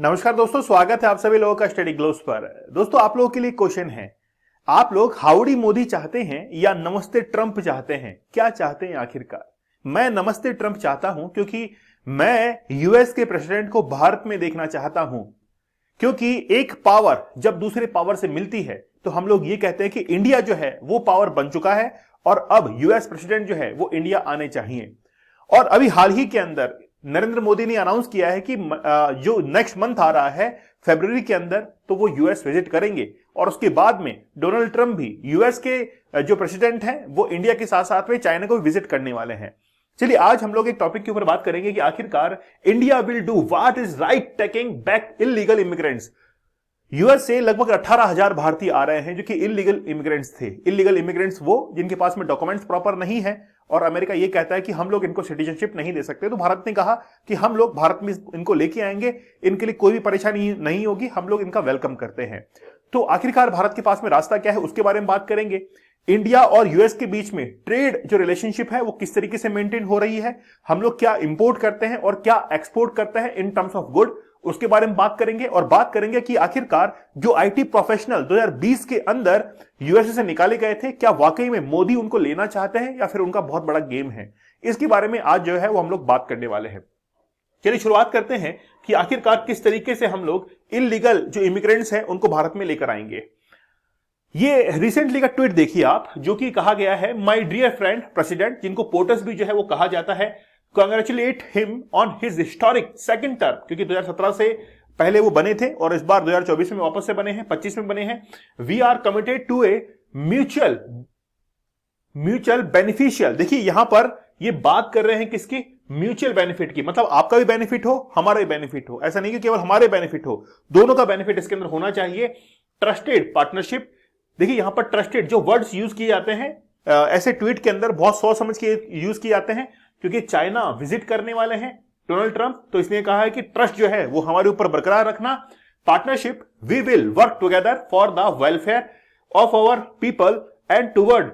नमस्कार दोस्तों, स्वागत है आप सभी लोगों का स्टडी ग्लोब्स पर। दोस्तों, आप लोगों के लिए क्वेश्चन है, आप लोग हाउडी मोदी चाहते हैं या नमस्ते ट्रंप चाहते हैं? क्या चाहते हैं आखिरकार? मैं नमस्ते ट्रंप चाहता हूं क्योंकि मैं यूएस के प्रेसिडेंट को भारत में देखना चाहता हूं। क्योंकि एक पावर जब दूसरे पावर से मिलती है तो हम लोग ये कहते हैं कि इंडिया जो है वो पावर बन चुका है और अब यूएस प्रेसिडेंट जो है वो इंडिया आने चाहिए। और अभी हाल ही के अंदर नरेंद्र मोदी ने अनाउंस किया है कि जो नेक्स्ट मंथ आ रहा है फरवरी के अंदर, तो वो यूएस विजिट करेंगे और उसके बाद में डोनाल्ड ट्रंप भी यूएस के जो प्रेसिडेंट हैं वो इंडिया के साथ साथ में चाइना को भी विजिट करने वाले हैं। चलिए आज हम लोग एक टॉपिक के ऊपर बात करेंगे कि आखिरकार India will do what is right taking back illegal immigrants. US से लगभग 18,000 भारतीय आ रहे हैं जो कि इलीगल इमिग्रेंट्स थे। इलीगल इमिग्रेंट्स वो जिनके पास में डॉक्यूमेंट्स प्रॉपर नहीं है और अमेरिका ये कहता है कि हम लोग इनको सिटीजनशिप नहीं दे सकते। तो भारत ने कहा कि हम लोग भारत में इनको लेके आएंगे, इनके लिए कोई भी परेशानी नहीं होगी, हम लोग इनका वेलकम करते हैं। तो आखिरकार भारत के पास में रास्ता क्या है उसके बारे में बात करेंगे। इंडिया और यूएस के बीच में ट्रेड जो रिलेशनशिप है वो किस तरीके से मेंटेन हो रही है, हम लोग क्या इंपोर्ट करते हैं और क्या एक्सपोर्ट करते हैं इन टर्म्स ऑफ गुड, उसके बारे में बात करेंगे। और बात करेंगे कि आखिरकार जो आईटी प्रोफेशनल 2020 के अंदर यूएसए से निकाले गए थे, क्या वाकई में मोदी उनको लेना चाहते हैं या फिर उनका बहुत बड़ा गेम है। इसके बारे में आज जो है वो हम लोग बात करने वाले हैं। चलिए शुरुआत करते हैं कि आखिरकार किस तरीके से हम लोग इलीगल जो इमिग्रेंट्स हैं उनको भारत में लेकर आएंगे। ये रिसेंटली का ट्वीट देखिए आप, जो कि कहा गया है माय डियर फ्रेंड प्रेसिडेंट, जिनको पोटस भी जो है वो कहा जाता है, congratulate him on his historic second term, क्योंकि 2017 से पहले वो बने थे और इस बार 2024 में वापस से बने हैं, 25 में बने हैं। We are committed to a mutual beneficial. देखिए यहां पर ये बात कर रहे हैं किसकी? म्यूचुअल बेनिफिट की, मतलब आपका भी बेनिफिट हो, हमारा भी बेनिफिट हो। ऐसा नहीं कि केवल हमारे बेनिफिट हो, दोनों का बेनिफिट इसके अंदर होना चाहिए। ट्रस्टेड पार्टनरशिप, देखिए यहां पर ट्रस्टेड जो वर्ड्स यूज किए जाते हैं ऐसे ट्वीट के अंदर बहुत सोच समझ के यूज किए जाते हैं, क्योंकि चाइना विजिट करने वाले हैं डोनाल्ड ट्रंप, तो इसने कहा है कि ट्रस्ट जो है वो हमारे ऊपर बरकरार रखना। Partnership, we will work together for the welfare of our people and toward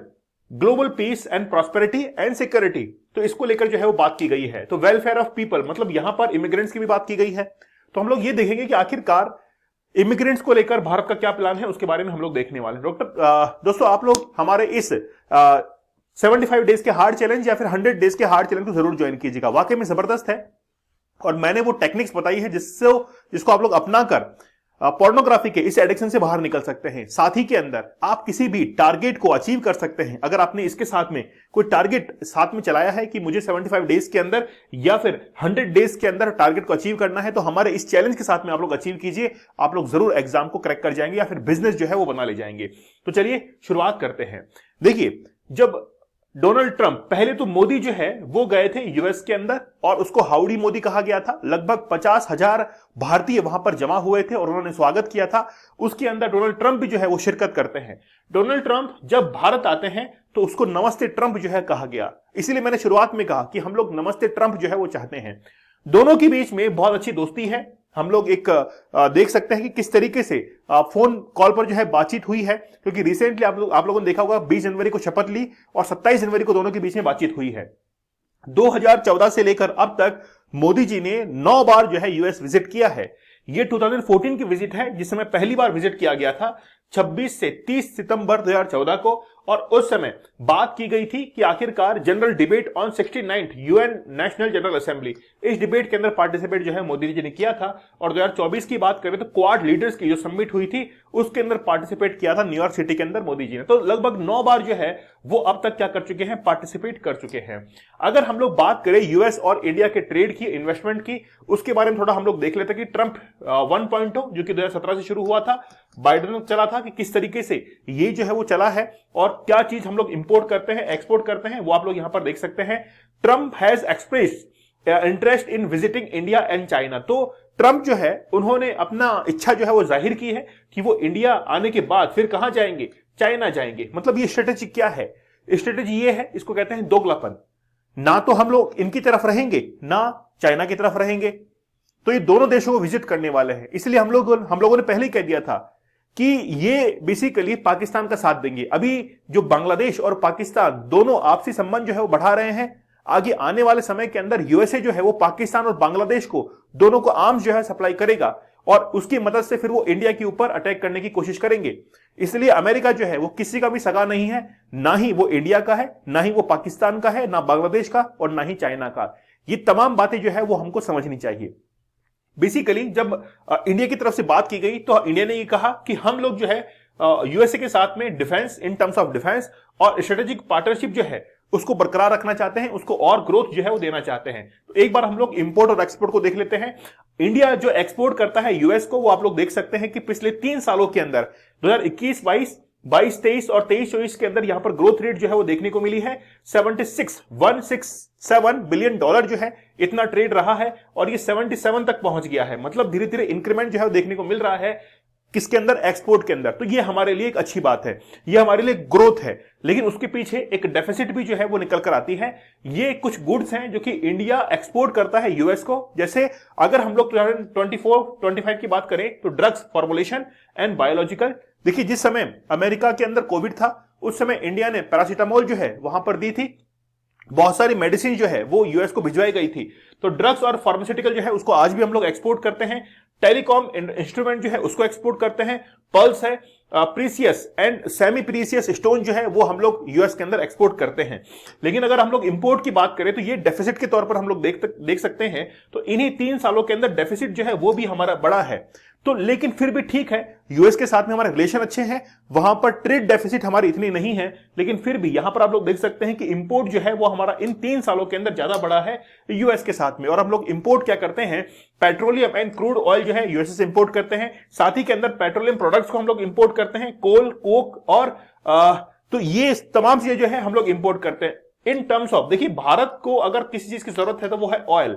global peace and prosperity and security. तो इसको लेकर जो है वो बात की गई है। तो वेलफेयर ऑफ पीपल मतलब यहां पर इमिग्रेंट्स की भी बात की गई है। तो हम लोग ये देखेंगे कि आखिरकार इमिग्रेंट्स को लेकर भारत का क्या प्लान है, उसके बारे में हम लोग देखने वाले हैं। दोस्तों आप लोग हमारे इस 75 डेज के हार्ड चैलेंज या फिर 100 डेज के हार्ड चैलेंज को जरूर ज्वाइन कीजिएगा, वाकई में जबरदस्त है। और मैंने वो टेक्निक्स बताई है जिसको आप लोग अपनाकर पोर्नोग्राफी के इस एडिक्शन से बाहर निकल सकते हैं। साथ ही के अंदर आप किसी भी टारगेट को अचीव कर सकते हैं। अगर आपने इसके साथ में कोई टारगेट साथ में चलाया है कि मुझे 75 डेज के अंदर या फिर 100 डेज के अंदर टारगेट को अचीव करना है, तो हमारे इस चैलेंज के साथ में आप लोग अचीव कीजिए, आप लोग जरूर एग्जाम को क्रैक कर जाएंगे या फिर बिजनेस जो है वो बना ले जाएंगे। तो चलिए शुरुआत करते हैं। देखिए जब डोनाल्ड ट्रंप, पहले तो मोदी जो है वो गए थे यूएस के अंदर और उसको हाउडी मोदी कहा गया था। लगभग 50,000 भारतीय वहां पर जमा हुए थे और उन्होंने स्वागत किया था। उसके अंदर डोनाल्ड ट्रंप भी जो है वो शिरकत करते हैं। डोनाल्ड ट्रंप जब भारत आते हैं तो उसको नमस्ते ट्रंप जो है कहा गया। इसीलिए मैंने शुरुआत में कहा कि हम लोग नमस्ते ट्रंप जो है वो चाहते हैं। दोनों के बीच में बहुत अच्छी दोस्ती है। हम लोग एक देख सकते हैं कि किस तरीके से फोन कॉल पर जो है बातचीत हुई है, क्योंकि रिसेंटली आप लोगों ने देखा होगा 20 जनवरी को शपथ ली और 27 जनवरी को दोनों के बीच में बातचीत हुई है। 2014 से लेकर अब तक मोदी जी ने 9 बार जो है यूएस विजिट किया है। ये 2014 की विजिट है जिस समय पहली बार विजिट किया गया था 26 से 30 सितंबर 2014 को। और उस समय बात की गई थी कि आखिरकार general debate on 69th UN national general assembly, इस डिबेट के अंदर पार्टिसिपेट जो है मोदी जी ने किया था। और 2024 की बात करें तो क्वाड लीडर्स की जो समिट हुई थी उसके अंदर पार्टिसिपेट किया था न्यूयॉर्क सिटी के अंदर मोदी जी ने। तो लगभग 9 बार जो है वो अब तक क्या कर चुके हैं, पार्टिसिपेट कर चुके हैं। अगर हम लोग बात करें यूएस और इंडिया के ट्रेड की, इन्वेस्टमेंट की, उसके बारे में थोड़ा हम लोग देख लेते हैं कि ट्रंप 1.0 जो कि 2017 से शुरू हुआ था, बाइडेन चला था, कि किस तरीके से ये जो है वो चला है और क्या चीज हम लोग इंपोर्ट करते हैं, एक्सपोर्ट करते हैं, वो आप लोग यहां पर देख सकते हैं। Trump has expressed interest in visiting India and China. तो ट्रंप जो है उन्होंने अपना इच्छा जो है वो जाहिर की है कि वो इंडिया आने के बाद फिर कहां जाएंगे, चाइना जाएंगे। मतलब ये स्ट्रेटेजी क्या है? स्ट्रेटेजी ये है, इसको कहते हैं दोगलापन। ना तो हम लोग इनकी तरफ रहेंगे ना चाइना की तरफ रहेंगे। तो ये दोनों देशों को विजिट करने वाले हैं। इसलिए हम लोगों ने पहले ही कह दिया था कि ये बेसिकली पाकिस्तान का साथ देंगे। अभी जो बांग्लादेश और पाकिस्तान दोनों आपसी संबंध जो है वो बढ़ा रहे हैं, आगे आने वाले समय के अंदर यूएसए जो है वो पाकिस्तान और बांग्लादेश को दोनों को आर्म्स जो है सप्लाई करेगा और उसकी मदद से फिर वो इंडिया के ऊपर अटैक करने की कोशिश करेंगे। इसलिए अमेरिका जो है वो किसी का भी सगा नहीं है, ना ही वो इंडिया का है, ना ही वो पाकिस्तान का है, ना बांग्लादेश का और ना ही चाइना का। ये तमाम बातें जो है वो हमको समझनी चाहिए। बेसिकली जब इंडिया की तरफ से बात की गई तो इंडिया ने ये कहा कि हम लोग जो है यूएसए के साथ में defence, in terms of defence और स्ट्रेटेजिक पार्टनरशिप जो है उसको बरकरार रखना चाहते हैं, उसको और ग्रोथ जो है वो देना चाहते हैं। तो एक बार हम लोग इंपोर्ट और एक्सपोर्ट को देख लेते हैं। इंडिया जो एक्सपोर्ट करता है यूएस को, वो आप लोग देख सकते हैं कि पिछले 3 सालों के अंदर 2021-22, 22-23 और 23-24 के अंदर यहां पर ग्रोथ रेट जो है वो देखने को मिली है 167 बिलियन डॉलर जो है इतना ट्रेड रहा है और ये 77 तक पहुंच गया है। मतलब धीरे धीरे इंक्रीमेंट जो है वो देखने को मिल रहा है किसके अंदर, एक्सपोर्ट के अंदर। तो ये हमारे लिए एक अच्छी बात है, ये हमारे लिए ग्रोथ है। लेकिन उसके पीछे एक डेफिसिट भी जो है वो निकल कर आती है। ये कुछ गुड्स हैं जो कि इंडिया एक्सपोर्ट करता है यूएस को। जैसे अगर हम लोग 2024-25 की बात करें तो ड्रग्स, फॉर्मुलेशन एंड बायोलॉजिकल। देखिए जिस समय अमेरिका के अंदर कोविड था उस समय इंडिया ने पैरासीटामोल जो है वहां पर दी थी, बहुत सारी मेडिसिन जो है वो यूएस को भिजवाई गई थी। तो ड्रग्स और फार्मास्यूटिकल जो है उसको आज भी हम लोग एक्सपोर्ट करते हैं। टेलीकॉम इंस्ट्रूमेंट जो है उसको एक्सपोर्ट करते हैं। पर्ल्स है, precious and semi precious stone जो है वो हम लोग यूएस के अंदर एक्सपोर्ट करते हैं। लेकिन अगर हम लोग इंपोर्ट की बात करें तो ये डेफिसिट के तौर पर हम लोग देख सकते हैं। तो इन्हीं 3 सालों के अंदर डेफिसिट जो है वो भी हमारा बड़ा है। तो लेकिन फिर भी ठीक है, यूएस के साथ में हमारे रिलेशन अच्छे हैं, वहां पर ट्रेड डेफिसिट हमारी इतनी नहीं है। लेकिन फिर भी यहां पर आप लोग देख सकते हैं कि इंपोर्ट जो है वो हमारा इन 3 सालों के अंदर ज्यादा बड़ा है यूएस के साथ में। और हम लोग इंपोर्ट क्या करते हैं, पेट्रोलियम एंड क्रूड ऑयल जो है यूएस से इंपोर्ट करते हैं। साथ ही के अंदर पेट्रोलियम प्रोडक्ट्स को हम लोग इंपोर्ट करते हैं, कोल, कोक और तो ये तमाम चीजें जो है हम लोग इंपोर्ट करते हैं। इन टर्म्स ऑफ देखिए, भारत को अगर किसी चीज की जरूरत है तो वो है ऑयल,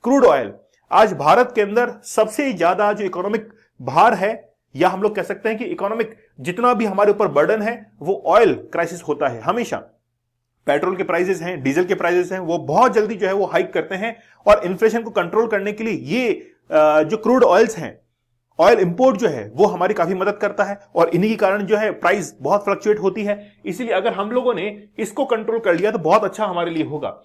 क्रूड ऑयल। आज भारत के अंदर सबसे ज्यादा जो इकोनॉमिक भार है, या हम लोग कह सकते हैं कि इकोनॉमिक जितना भी हमारे ऊपर बर्डन है वो ऑयल क्राइसिस होता है हमेशा। पेट्रोल के प्राइसेस हैं, डीजल के प्राइसेस हैं, वो बहुत जल्दी जो है वो हाइक करते हैं। और इन्फ्लेशन को कंट्रोल करने के लिए ये जो क्रूड ऑयल्स हैं, ऑयल इंपोर्ट जो है वो हमारी काफी मदद करता है। और इन्हीं के कारण जो है प्राइस बहुत फ्लक्चुएट होती है। इसीलिए अगर हम लोगों ने इसको कंट्रोल कर लिया तो बहुत अच्छा हमारे लिए होगा।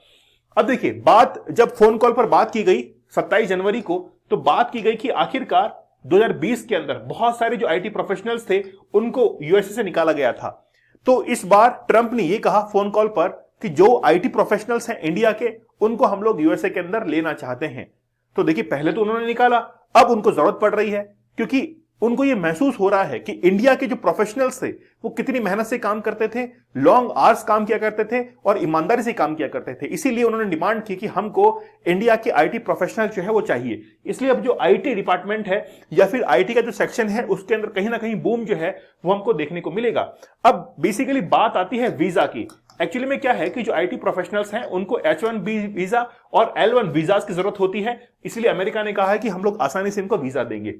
अब देखिए, बात जब फोन कॉल पर बात की गई 27 जनवरी को, तो बात की गई कि आखिरकार 2020 के अंदर बहुत सारे जो आईटी प्रोफेशनल्स थे उनको यूएसए से निकाला गया था। तो इस बार ट्रंप ने यह कहा फोन कॉल पर कि जो आईटी प्रोफेशनल्स हैं इंडिया के, उनको हम लोग यूएसए के अंदर लेना चाहते हैं। तो देखिए, पहले तो उन्होंने निकाला, अब उनको जरूरत पड़ रही है क्योंकि उनको यह महसूस हो रहा है कि इंडिया के जो प्रोफेशनल्स थे वो कितनी मेहनत से काम करते थे, लॉन्ग आवर्स काम किया करते थे और ईमानदारी से काम किया करते थे। इसीलिए उन्होंने डिमांड की कि हमको इंडिया के आईटी प्रोफेशनल जो है वो चाहिए। इसलिए अब जो आईटी डिपार्टमेंट है या फिर आईटी का जो सेक्शन है उसके अंदर कहीं ना कहीं बूम जो है वो हमको देखने को मिलेगा। अब बेसिकली बात आती है वीजा की। एक्चुअली में क्या है कि जो आईटी प्रोफेशनल्स हैं उनको H1B वीजा और L1 वीजा की जरूरत होती है। इसलिए अमेरिका ने कहा है कि हम लोग आसानी से इनको वीजा देंगे।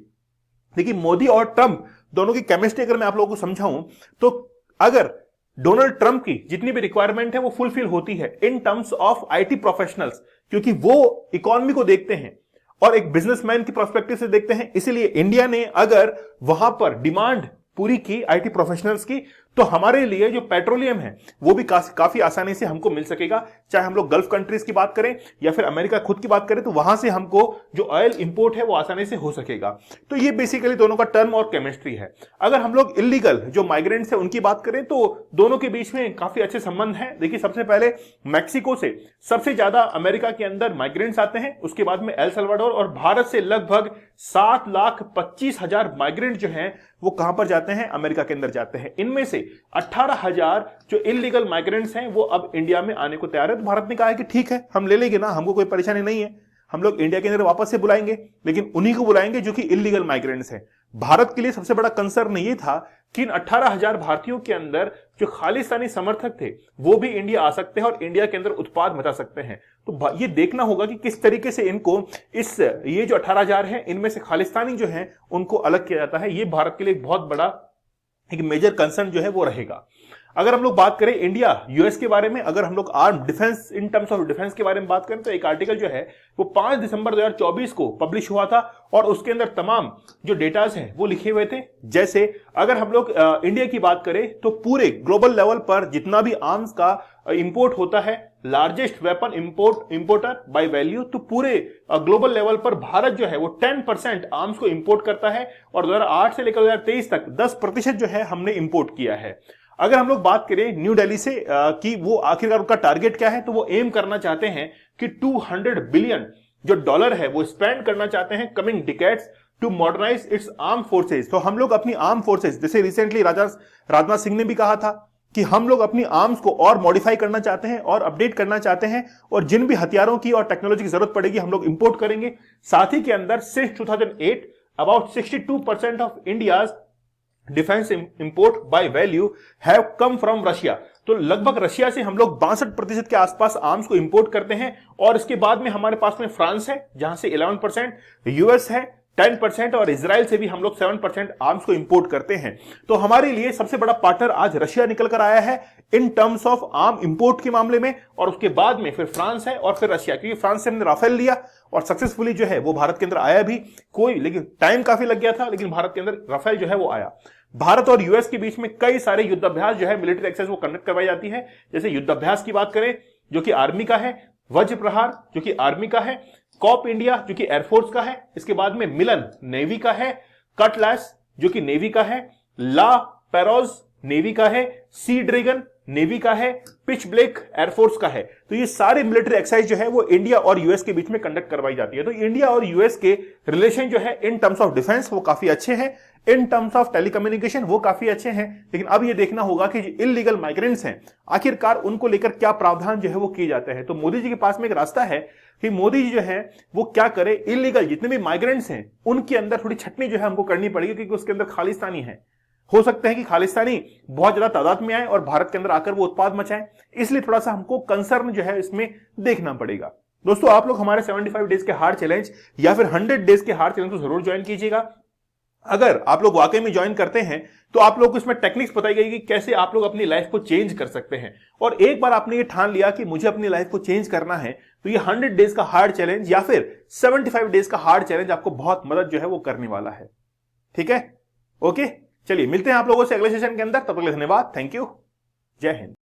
देखिए, मोदी और ट्रंप दोनों की केमिस्ट्री अगर मैं आप लोगों को समझाऊं तो अगर डोनाल्ड ट्रंप की जितनी भी रिक्वायरमेंट है वो फुलफिल होती है in terms of IT professionals, क्योंकि वो इकोनॉमी को देखते हैं और एक बिजनेसमैन की पर्सपेक्टिव से देखते हैं। इसीलिए इंडिया ने अगर वहां पर डिमांड पूरी की आईटी प्रोफेशनल्स की, तो हमारे लिए जो पेट्रोलियम है वो भी काफी आसानी से हमको मिल सकेगा। चाहे हम लोग गल्फ कंट्रीज की बात करें या फिर अमेरिका खुद की बात करें, तो वहां से हमको जो ऑयल इंपोर्ट है वो आसानी से हो सकेगा। तो ये बेसिकली दोनों का टर्म और केमिस्ट्री है। अगर हम लोग इलीगल जो माइग्रेंट्स है उनकी बात करें तो दोनों के बीच में काफी अच्छे संबंध हैं। देखिए, सबसे पहले मैक्सिको से सबसे ज्यादा अमेरिका के अंदर माइग्रेंट्स आते हैं, उसके बाद में एल सल्वाडोर, और भारत से लगभग 7,25,000 माइग्रेंट जो हैं वो कहां पर जाते हैं, अमेरिका के अंदर जाते हैं। इनमें से 18,000 जो इलीगल माइग्रेंट्स हैं वो अब इंडिया में आने को तैयार है। तो भारत ने कहा है कि ठीक है, हम ले लेंगे ना, हमको कोई परेशानी नहीं है, हम लोग इंडिया के अंदर वापस से बुलाएंगे, लेकिन उन्हीं को बुलाएंगे जो कि इलीगल माइग्रेंट्स हैं। भारत के लिए सबसे बड़ा कंसर्न ये था कि इन 18,000 भारतीयों के अंदर जो खालिस्तानी समर्थक थे वो भी इंडिया आ सकते हैं और इंडिया के अंदर उत्पाद मचा सकते हैं। तो ये देखना होगा कि किस तरीके से इनको ये जो 18,000 है इनमें से खालिस्तानी जो है उनको अलग किया जाता है। ये भारत के लिए एक बहुत बड़ा एक मेजर कंसर्न जो है वो रहेगा। अगर हम लोग बात करें इंडिया यूएस के बारे में, अगर हम लोग arm defence in terms of defence के बारे में बात करें, तो एक आर्टिकल जो है वो 5 दिसंबर 2024 को पब्लिश हुआ था और उसके अंदर तमाम जो डेटास हैं वो लिखे हुए थे। जैसे अगर हम लोग इंडिया की बात करें तो पूरे ग्लोबल लेवल पर जितना भी आर्म्स का इंपोर्ट होता है, largest weapon importer by value, तो पूरे ग्लोबल लेवल पर भारत जो है वो 10% आर्म्स को इंपोर्ट करता है और 2008 से लेकर 2023 तक 10% जो है हमने इंपोर्ट किया है। अगर हम लोग बात करें न्यू दिल्ली से कि वो आखिरकार उनका टारगेट क्या है, तो वो एम करना चाहते हैं कि 200 बिलियन जो डॉलर है वो स्पेंड करना चाहते हैं coming decades to modernize its arm forces. तो हम लोग अपनी आर्म फोर्सेज, जैसे रिसेंटली राजनाथ सिंह ने भी कहा था कि हम लोग अपनी आर्म्स को और मॉडिफाई करना चाहते हैं और अपडेट करना चाहते हैं और जिन भी हथियारों की और टेक्नोलॉजी की जरूरत पड़ेगी हम लोग इंपोर्ट करेंगे। साथ ही के अंदर since 2008 about 62% of India's defence import by value have come from Russia. तो लगभग रशिया से हम लोग 62% के आसपास आर्म्स को इंपोर्ट करते हैं और इसके बाद में हमारे पास में फ्रांस है जहां से 11%, यूएस है 10% और इजराइल से भी हम लोग 7% आर्म्स को इंपोर्ट करते हैं। तो हमारे लिए सबसे बड़ा पार्टनर आज रशिया निकल कर आया है in terms of arm import के मामले में, और उसके बाद में फिर फ्रांस है और फिर रशिया, क्योंकि फ्रांस से हमने राफेल लिया और सक्सेसफुली जो है वो भारत के अंदर आया भी, लेकिन टाइम काफी लग गया था, लेकिन भारत के अंदर राफेल जो है वो आया। भारत और यूएस के बीच में कई सारे युद्धाभ्यास जो है मिलिट्री एक्सरसाइज वो कंडक्ट करवाई जाती है। जैसे युद्धाभ्यास की बात करें जो कि आर्मी का है, वज्र प्रहार जो कि आर्मी का है, कॉप इंडिया जो कि एयरफोर्स का है, इसके बाद में मिलन नेवी का है, कटलैस जो कि नेवी का है, ला पेरोज नेवी का है, सी ड्रैगन नेवी का है, पिच ब्लैक एयरफोर्स का है। तो ये सारे मिलिट्री एक्सरसाइज जो है वो इंडिया और यूएस के बीच में कंडक्ट करवाई जाती है। तो इंडिया और यूएस के रिलेशन जो है इन टर्म्स ऑफ डिफेंस वो काफी अच्छे हैं, इन टर्म्स ऑफ टेलीकम्युनिकेशन वो काफी अच्छे हैं। लेकिन अब ये देखना होगा कि जो इलीगल माइग्रेंट्स हैं आखिरकार उनको लेकर क्या प्रावधान जो है वो किए जाते हैं। तो मोदी जी के पास में एक रास्ता है कि मोदी जी जो है वो क्या करे, इलीगल जितने भी माइग्रेंट्स हैं उनके अंदर थोड़ी छटनी जो है हमको करनी पड़ेगी, क्योंकि उसके अंदर खालिस्तानी है। हो सकता है कि खालिस्तानी बहुत ज्यादा तादाद में आए और भारत के अंदर आकर वो उत्पाद मचाएं, इसलिए थोड़ा सा हमको कंसर्न जो है इसमें देखना पड़ेगा। दोस्तों आप लोग हमारे 75 डेज के हार्ड चैलेंज या फिर 100 डेज के हार्ड चैलेंज को जरूर ज्वाइन कीजिएगा। अगर आप लोग वाकई में ज्वाइन करते हैं तो आप लोग को इसमें टेक्निक्स बताई गई कि कैसे आप लोग अपनी लाइफ को चेंज कर सकते हैं। और एक बार आपने ये ठान लिया कि मुझे अपनी लाइफ को चेंज करना है, तो ये 100 डेज का हार्ड चैलेंज या फिर 75 डेज का हार्ड चैलेंज आपको बहुत मदद जो है वो करने वाला है। ठीक है, ओके, चलिए मिलते हैं आप लोगों से अगले सेशन के अंदर। तब तक के लिए धन्यवाद, थैंक यू, जय हिंद।